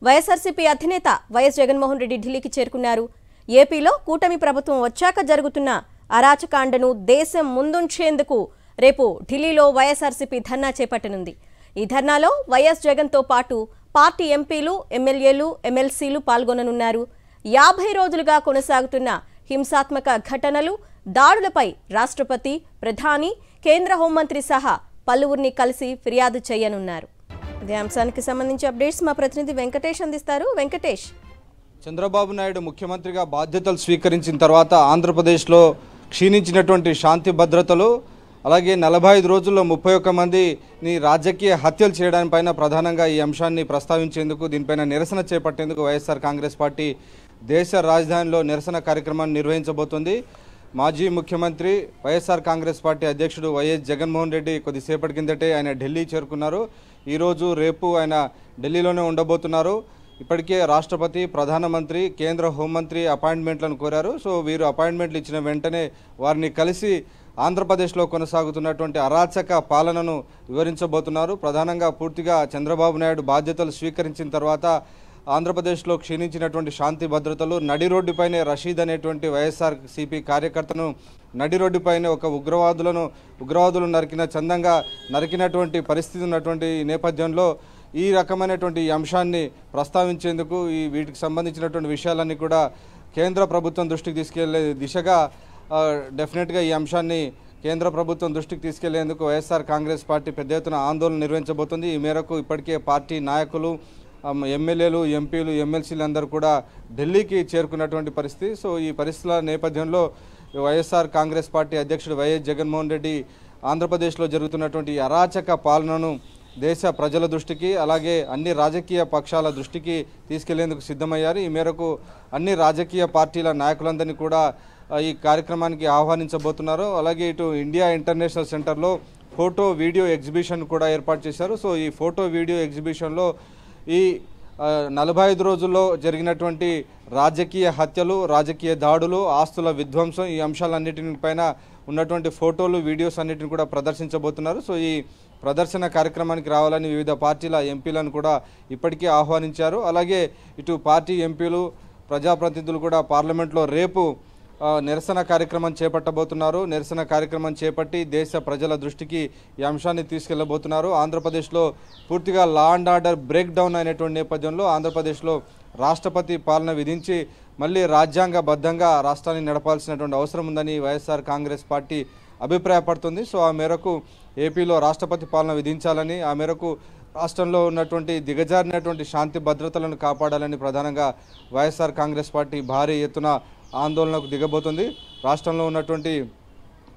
వైఎస్ఆర్సీపీ అధినేత వైఎస్ జగన్మోహన్ రెడ్డి ఢిల్లీకి చేరుకున్నారు. ఏపీలో కూటమి ప్రభుత్వం వచ్చాక జరుగుతున్న అరాచకాండను దేశం ముందుంచేందుకు రేపు ఢిల్లీలో వైఎస్ఆర్సీపీ ధర్నా చేపట్టనుంది. ఈ ధర్నాలో వైఎస్ జగన్తో పాటు పార్టీ ఎంపీలు, ఎమ్మెల్యేలు, ఎమ్మెల్సీలు పాల్గొననున్నారు. 50 రోజులుగా కొనసాగుతున్న హింసాత్మక ఘటనలు, దాడులపై రాష్ట్రపతి, ప్రధాని, కేంద్ర హోంమంత్రి సహా పలువురిని కలిసి ఫిర్యాదు చేయనున్నారు. ఇదే అంశానికి సంబంధించి అప్డేట్స్ మా ప్రతినిధి వెంకటేష్ అందిస్తారు. వెంకటేష్, చంద్రబాబు నాయుడు ముఖ్యమంత్రిగా బాధ్యతలు స్వీకరించిన తర్వాత ఆంధ్రప్రదేశ్లో క్షీణించినటువంటి శాంతి భద్రతలు, అలాగే 45 రోజుల్లో 31 మందిని రాజకీయ హత్యలు చేయడానిపైన ప్రధానంగా ఈ అంశాన్ని ప్రస్తావించేందుకు, దీనిపైన నిరసన చేపట్టేందుకు వైఎస్ఆర్ కాంగ్రెస్ పార్టీ దేశ రాజధానిలో నిరసన కార్యక్రమాన్ని నిర్వహించబోతోంది. మాజీ ముఖ్యమంత్రి, వైఎస్ఆర్ కాంగ్రెస్ పార్టీ అధ్యక్షుడు వైఎస్ జగన్మోహన్ రెడ్డి కొద్దిసేపటి కిందటే ఆయన ఢిల్లీ చేరుకున్నారు. ఈరోజు రేపు ఆయన ఢిల్లీలోనే ఉండబోతున్నారు. ఇప్పటికే రాష్ట్రపతి, ప్రధానమంత్రి, కేంద్ర హోంమంత్రి అపాయింట్మెంట్లను కోరారు. సో వీరు అపాయింట్మెంట్లు ఇచ్చిన వెంటనే వారిని కలిసి ఆంధ్రప్రదేశ్లో కొనసాగుతున్నటువంటి అరాచక పాలనను వివరించబోతున్నారు. ప్రధానంగా పూర్తిగా చంద్రబాబు నాయుడు బాధ్యతలు స్వీకరించిన తర్వాత ఆంధ్రప్రదేశ్లో క్షీణించినటువంటి శాంతి భద్రతలు, నడి రోడ్డుపైనే రషీద్ అనేటువంటి వైఎస్ఆర్సీపీ కార్యకర్తను నడి రోడ్డుపైనే ఒక ఉగ్రవాదులు నరికిన చందంగా నరికినటువంటి పరిస్థితి ఉన్నటువంటి నేపథ్యంలో ఈ రకమైనటువంటి అంశాన్ని ప్రస్తావించేందుకు, వీటికి సంబంధించినటువంటి విషయాలన్నీ కూడా కేంద్ర ప్రభుత్వం దృష్టికి తీసుకెళ్లే దిశగా డెఫినెట్గా ఈ అంశాన్ని కేంద్ర ప్రభుత్వం దృష్టికి తీసుకెళ్లేందుకు వైఎస్ఆర్ కాంగ్రెస్ పార్టీ పెద్ద ఎత్తున ఆందోళన నిర్వహించబోతుంది. ఈ మేరకు ఇప్పటికే పార్టీ నాయకులు, ఎమ్మెల్యేలు, ఎంపీలు, ఎమ్మెల్సీలు అందరూ కూడా ఢిల్లీకి చేరుకున్నటువంటి పరిస్థితి. సో ఈ పరిస్థితుల నేపథ్యంలో వైఎస్ఆర్ కాంగ్రెస్ పార్టీ అధ్యక్షుడు వైఎస్ జగన్మోహన్ రెడ్డి ఆంధ్రప్రదేశ్లో జరుగుతున్నటువంటి అరాచక పాలనను దేశ ప్రజల దృష్టికి, అలాగే అన్ని రాజకీయ పక్షాల దృష్టికి తీసుకెళ్లేందుకు సిద్ధమయ్యారు. ఈ మేరకు అన్ని రాజకీయ పార్టీల నాయకులందరినీ కూడా ఈ కార్యక్రమానికి ఆహ్వానించబోతున్నారు. అలాగే ఇటు ఇండియా ఇంటర్నేషనల్ సెంటర్లో ఫోటో వీడియో ఎగ్జిబిషన్ కూడా ఏర్పాటు చేశారు. సో ఈ ఫోటో వీడియో ఎగ్జిబిషన్లో ఈ 45 రోజుల్లో జరిగినటువంటి రాజకీయ హత్యలు, రాజకీయ దాడులు, ఆస్తుల విధ్వంసం, ఈ అంశాలన్నిటిపైన ఉన్నటువంటి ఫోటోలు, వీడియోస్ అన్నిటిని కూడా ప్రదర్శించబోతున్నారు. సో ఈ ప్రదర్శన కార్యక్రమానికి రావాలని వివిధ పార్టీల ఎంపీలను కూడా ఇప్పటికే ఆహ్వానించారు. అలాగే ఇటు పార్టీ ఎంపీలు, ప్రజాప్రతినిధులు కూడా పార్లమెంట్లో రేపు నిరసన కార్యక్రమం చేపట్టబోతున్నారు. నిరసన కార్యక్రమం చేపట్టి దేశ ప్రజల దృష్టికి ఈ అంశాన్ని తీసుకెళ్లబోతున్నారు. ఆంధ్రప్రదేశ్లో పూర్తిగా law and order break down అయినటువంటి నేపథ్యంలో ఆంధ్రప్రదేశ్లో రాష్ట్రపతి పాలన విధించి మళ్ళీ రాజ్యాంగబద్ధంగా రాష్ట్రాన్ని నడపాల్సినటువంటి అవసరం ఉందని వైఎస్ఆర్ కాంగ్రెస్ పార్టీ అభిప్రాయపడుతుంది. సో ఆ మేరకు ఏపీలో రాష్ట్రపతి పాలన విధించాలని, ఆ మేరకు రాష్ట్రంలో ఉన్నటువంటి దిగజారినటువంటి శాంతి భద్రతలను కాపాడాలని ప్రధానంగా వైఎస్ఆర్ కాంగ్రెస్ పార్టీ భారీ ఎత్తున ఆందోళనకు దిగబోతుంది. రాష్ట్రంలో ఉన్నటువంటి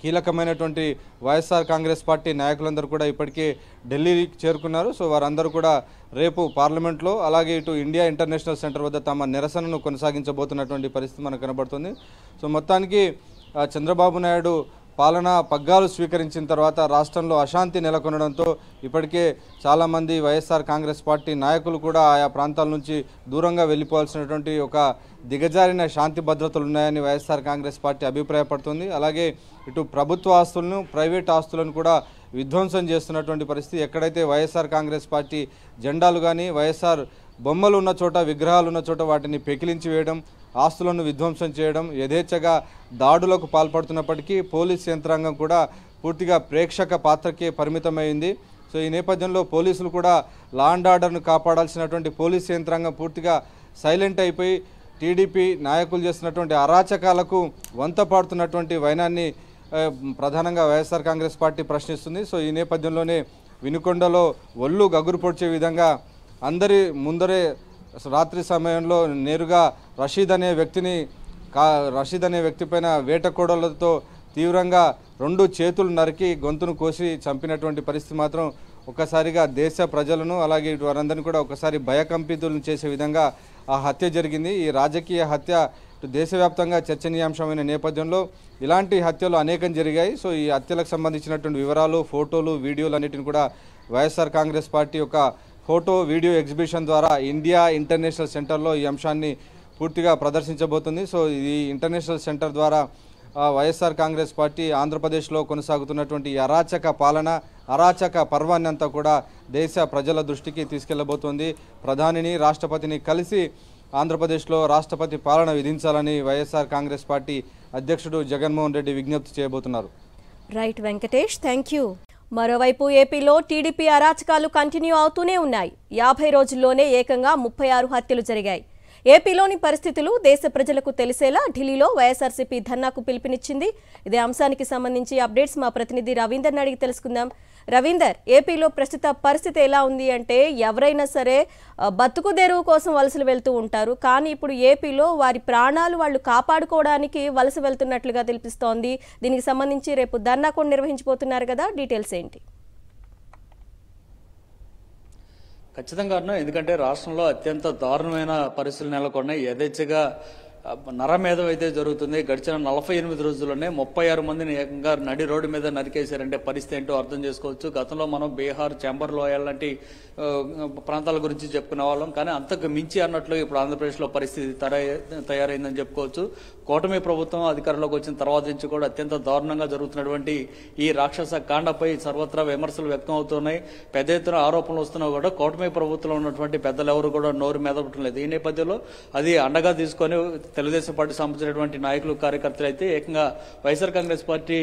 కీలకమైనటువంటి వైఎస్ఆర్ కాంగ్రెస్ పార్టీ నాయకులందరూ కూడా ఇప్పటికే ఢిల్లీకి చేరుకున్నారు. సో వారందరూ కూడా రేపు పార్లమెంట్లో, అలాగే ఇటు ఇండియా ఇంటర్నేషనల్ సెంటర్ వద్ద తమ నిరసనను కొనసాగించబోతున్నటువంటి పరిస్థితి మనకు కనబడుతుంది. సో మొత్తానికి చంద్రబాబు నాయుడు పాలనా పగ్గాలు స్వీకరించిన తర్వాత రాష్ట్రంలో అశాంతి నెలకొనడంతో ఇప్పటికే చాలామంది వైఎస్ఆర్ కాంగ్రెస్ పార్టీ నాయకులు కూడా ఆయా ప్రాంతాల నుంచి దూరంగా వెళ్ళిపోవాల్సినటువంటి ఒక దిగజారిన శాంతి భద్రతలు ఉన్నాయని వైఎస్ఆర్ కాంగ్రెస్ పార్టీ అభిప్రాయపడుతుంది. అలాగే ఇటు ప్రభుత్వ ఆస్తులను, ప్రైవేట్ ఆస్తులను కూడా విధ్వంసం చేస్తున్నటువంటి పరిస్థితి. ఎక్కడైతే వైఎస్ఆర్ కాంగ్రెస్ పార్టీ జెండాలు కానీ, వైఎస్ఆర్ బొమ్మలు ఉన్న చోట, విగ్రహాలు ఉన్న చోట వాటిని పెకిలించి వేయడం, ఆస్తులను విధ్వంసం చేయడం, యథేచ్ఛగా దాడులకు పాల్పడుతున్నప్పటికీ పోలీస్ యంత్రాంగం కూడా పూర్తిగా ప్రేక్షక పాత్రకే పరిమితమైంది. సో ఈ నేపథ్యంలో పోలీసులు కూడా లా అండ్ ఆర్డర్ను కాపాడాల్సినటువంటి పోలీస్ యంత్రాంగం పూర్తిగా సైలెంట్ అయిపోయి టీడీపీ నాయకులు చేస్తున్నటువంటి అరాచకాలకు వంత పాడుతున్నటువంటి వైనాన్ని ప్రధానంగా వైఎస్ఆర్ కాంగ్రెస్ పార్టీ ప్రశ్నిస్తుంది. సో ఈ నేపథ్యంలోనే వినుకొండలో ఒళ్ళు గగురు పొడిచే విధంగా అందరి ముందరే రాత్రి సమయంలో నేరుగా రషీద్ అనే వ్యక్తిపైన వేటకోడలతో తీవ్రంగా 2 చేతులు నరికి గొంతును కోసి చంపినటువంటి పరిస్థితి మాత్రం ఒక్కసారిగా దేశ ప్రజలను, అలాగే వారందరినీ కూడా ఒకసారి భయకంపితులను చేసే విధంగా ఆ హత్య జరిగింది. ఈ రాజకీయ హత్య దేశవ్యాప్తంగా చర్చనీయాంశమైన నేపథ్యంలో ఇలాంటి హత్యలు అనేకం జరిగాయి. సో ఈ హత్యలకు సంబంధించినటువంటి వివరాలు, ఫోటోలు, వీడియోలు అన్నిటిని కూడా వైఎస్ఆర్ కాంగ్రెస్ పార్టీ యొక్క ఫోటో వీడియో ఎగ్జిబిషన్ ద్వారా ఇండియా ఇంటర్నేషనల్ సెంటర్లో ఈ అంశాన్ని పూర్తిగా ప్రదర్శించబోతుంది. సో ఈ ఇంటర్నేషనల్ సెంటర్ ద్వారా వైఎస్ఆర్ కాంగ్రెస్ పార్టీ ఆంధ్రప్రదేశ్లో కొనసాగుతున్నటువంటి అరాచక పాలన, అరాచక పర్వాన్ని అంతా కూడా దేశ ప్రజల దృష్టికి తీసుకెళ్లబోతోంది. ప్రధానిని రాష్ట్రపతిని కలిసి ఆంధ్రప్రదేశ్లో రాష్ట్రపతి పాలన విధించాలని వైఎస్ఆర్ కాంగ్రెస్ పార్టీ అధ్యక్షుడు జగన్మోహన్ రెడ్డి విజ్ఞప్తి చేయబోతున్నారు. Right Venkatesh, thank you. మరోవైపు ఏపీలో టీడీపీ అరాచకాలు కంటిన్యూ అవుతూనే ఉన్నాయి. 50 రోజుల్లోనే ఏకంగా 36 హత్యలు జరిగాయి. ఏపీలోని పరిస్థితులు దేశ ప్రజలకు తెలిసేలా ఢిల్లీలో వైఎస్ఆర్సీపీ ధర్నాకు పిలుపునిచ్చింది. ఇదే అంశానికి సంబంధించి అప్డేట్స్ మా ప్రతినిధి రవీందర్ని అడిగి తెలుసుకుందాం. రవీందర్, ఏపీలో ప్రస్తుత పరిస్థితి ఎలా ఉంది అంటే ఎవరైనా సరే బతుకుదెరువు కోసం వలసలు వెళ్తూ ఉంటారు. కానీ ఇప్పుడు ఏపీలో వారి ప్రాణాలు వాళ్ళు కాపాడుకోవడానికి వలస వెళ్తున్నట్లుగా తెలుస్తోంది. దీనికి సంబంధించి రేపు ధర్నా కూడా నిర్వహించబోతున్నారు కదా, డీటెయిల్స్ ఏంటి? ఖచ్చితంగా, ఎందుకంటే రాష్ట్రంలో అత్యంత దారుణమైన పరిస్థితులు నెలకొన్నాయి. యథేచ్ఛగా నరమేధం అయితే జరుగుతుంది. గడిచిన 48 రోజుల్లోనే 36 మందిని ఏకంగా నడి రోడ్డు మీద నరికేశారంటే పరిస్థితి ఏంటో అర్థం చేసుకోవచ్చు. గతంలో మనం బీహార్, చాంబర్ లోయ లాంటి ప్రాంతాల గురించి చెప్పుకునే వాళ్ళం. కానీ అంతకు మించి అన్నట్లు ఇప్పుడు ఆంధ్రప్రదేశ్లో పరిస్థితి తయారైందని చెప్పుకోవచ్చు. కూటమి ప్రభుత్వం అధికారంలోకి వచ్చిన తర్వాత నుంచి కూడా అత్యంత దారుణంగా జరుగుతున్నటువంటి ఈ రాక్షస కాండపై సర్వత్రా విమర్శలు వ్యక్తం అవుతున్నాయి. పెద్ద ఎత్తున ఆరోపణలు వస్తున్నా కూడా కూటమి ప్రభుత్వంలో ఉన్నటువంటి పెద్దలు ఎవరు కూడా నోరు మెదపటం లేదు. ఈ నేపథ్యంలో అది అండగా తీసుకొని తెలుగుదేశం పార్టీ సంబంధించినటువంటి నాయకులు, కార్యకర్తలు అయితే ఏకంగా వైఎస్ఆర్ కాంగ్రెస్ పార్టీ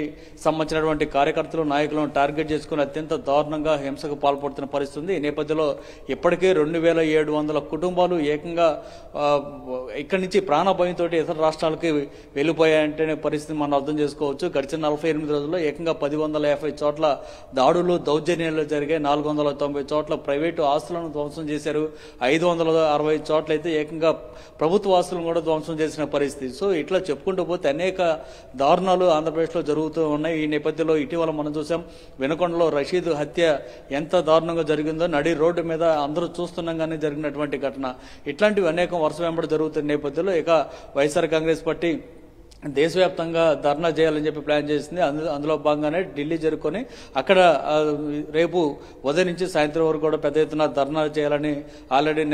సంబంధించినటువంటి కార్యకర్తలు, నాయకులను టార్గెట్ చేసుకుని అత్యంత దారుణంగా హింసకు పాల్పడుతున్న పరిస్థితి. ఈ నేపథ్యంలో ఇప్పటికే 2700 కుటుంబాలు ఏకంగా ఇక్కడి నుంచి ప్రాణభయంతో ఇతర రాష్ట్రాలకి వెళ్ళిపోయాయంటే పరిస్థితి మనం అర్థం చేసుకోవచ్చు. గడిచిన 48 రోజుల్లో ఏకంగా 1050 చోట్ల దాడులు, దౌర్జన్యాలు జరిగాయి. 490 చోట్ల ప్రైవేటు ఆస్తులను ధ్వంసం చేశారు. 560 చోట్ల అయితే ఏకంగా ప్రభుత్వ ఆస్తులను కూడా ధ్వంసం చేసిన పరిస్థితి. సో ఇట్లా చెప్పుకుంటూ పోతే అనేక దారుణాలు ఆంధ్రప్రదేశ్లో జరుగుతూ ఉన్నాయి. ఈ నేపథ్యంలో ఇటీవల మనం చూసాం వినుకొండలో రషీద్ హత్య ఎంత దారుణంగా జరిగిందో నడి రోడ్డు మీద అందరూ చూస్తుండగానే జరిగినటువంటి ఘటన. ఇట్లాంటివి అనేకం వరుస వెంబడి జరుగుతున్న నేపథ్యంలో ఇక వైఎస్ఆర్ కాంగ్రెస్ పార్టీ దేశవ్యాప్తంగా ధర్నా చేయాలని చెప్పి ప్లాన్ చేసింది. అందులో భాగంగానే ఢిల్లీ చేరుకొని అక్కడ రేపు ఉదయం నుంచి సాయంత్రం వరకు కూడా పెద్ద ఎత్తున ధర్నా చేయాలని ఆల్రెడీ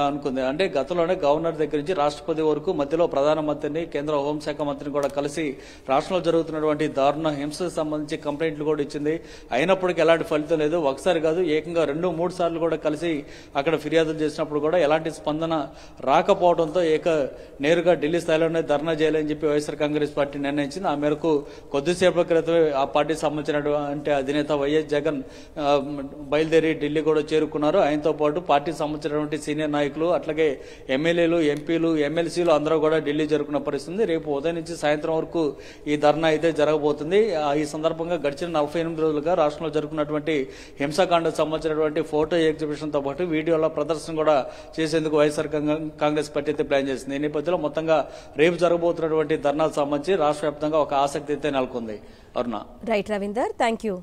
అనుకుంది. అంటే గతంలోనే గవర్నర్ దగ్గర నుంచి రాష్ట్రపతి వరకు మధ్యలో ప్రధానమంత్రిని, కేంద్ర హోంశాఖ మంత్రిని కూడా కలిసి రాష్ట్రంలో జరుగుతున్నటువంటి దారుణ హింసకు సంబంధించి కంప్లైంట్లు కూడా ఇచ్చింది. అయినప్పటికీ ఎలాంటి ఫలితం లేదు. ఒకసారి కాదు, ఏకంగా 2-3 సార్లు కూడా కలిసి అక్కడ ఫిర్యాదులు చేసినప్పుడు కూడా ఎలాంటి స్పందన రాకపోవడంతో నేరుగా ఢిల్లీ స్థాయిలోనే ధర్నా చేయాలని చెప్పి వైఎస్ఆర్ కాంగ్రెస్ పార్టీ నిర్ణయించింది. ఆ మేరకు కొద్దిసేపటి క్రితమే ఆ పార్టీ సంబంధించినటువంటి అధినేత వైఎస్ జగన్ బయలుదేరి ఢిల్లీ కూడా చేరుకున్నారు. ఆయనతో పాటు పార్టీకి సంబంధించినటువంటి సీనియర్ నాయకులు, అట్లాగే ఎమ్మెల్యేలు, ఎంపీలు, ఎమ్మెల్సీలు అందరూ కూడా ఢిల్లీ చేరుకున్న పరిస్థితి. రేపు ఉదయం నుంచి సాయంత్రం వరకు ఈ ధర్నా అయితే జరగబోతుంది. ఈ సందర్భంగా గడిచిన 48 రోజులుగా రాష్ట్రంలో జరుగుతున్నటువంటి హింసాకాండకు సంబంధించినటువంటి ఫోటో ఎగ్జిబిషన్ తో పాటు వీడియోల ప్రదర్శన కూడా చేసేందుకు వైఎస్ఆర్ కాంగ్రెస్ పార్టీ అయితే ప్లాన్ చేసింది. ఈ నేపథ్యంలో మొత్తంగా రేపు జరగబోతున్నటువంటి ధర్నా సంబంధించి రాష్ట్ర వ్యాప్తంగా ఒక ఆసక్తి అయితే నెలకొంది. Aruna. Right Ravinder, thank you.